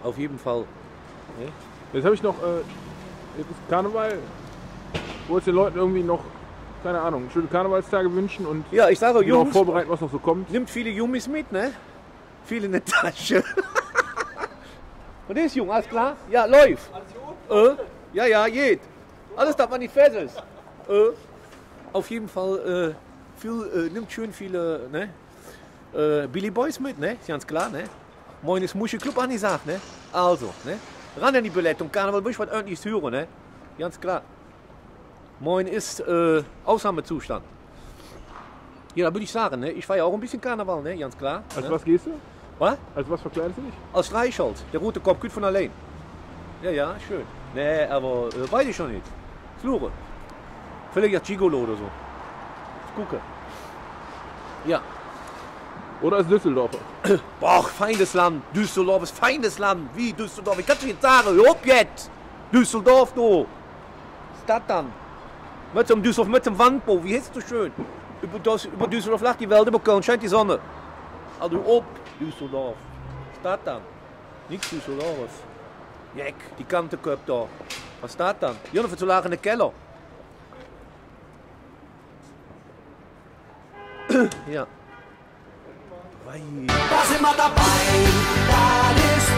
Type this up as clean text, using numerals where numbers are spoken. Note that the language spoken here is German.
Auf jeden Fall. Ne? Jetzt habe ich noch, jetzt ist Karneval. Wolltest den Leuten irgendwie noch, keine Ahnung, schöne Karnevalstage wünschen und Ja, ich sage, die noch Jungs, vorbereiten, was noch so kommt. nimmt viele Jungs mit, ne? Viele in der Tasche. Und ist Jung, alles klar? Ja, läuft. Ja, geht. Alles, dass man nicht fest ist. Auf jeden Fall, nimmt schön viele, ne? Billy Boys mit, ne? Ist ganz klar, ne? Moin ist Musche Club angesagt, ne? Also, ne? Ran an die Billette und Karneval will ich was ordentliches hören, ne? Ganz klar. Moin ist Ausnahmezustand. Ja, da würde ich sagen, ne? Ich feiere auch ein bisschen Karneval, ne? Ganz klar. Als ne? was gehst du? Was? Als was verkleidest du dich? Als Streichholz. Der rote Kopf gut von allein. Ja, schön. Nee, aber weiß ich schon nicht. Flure. Vielleicht als Gigolo oder so. Gucke. Ja. Oder als Düsseldorfer? Boah, feindes Land. Düsseldorf ist feindes Land. Wie Düsseldorf? Ich kann es nicht sagen. Hör auf jetzt. Düsseldorf, du. Was ist das dann? Mit dem Düsseldorf, mit dem Wandbau. Wie heißt es so schön? Über Düsseldorf lacht die Welt, über Köln scheint die Sonne. Also op, Düsseldorf. Was ist das dann? Nichts Düsseldorf. Jeck, die Kantenköp da. Was ist das dann? Jonathan zu lagen in den Keller. Ja. Da sind wir dabei, das ist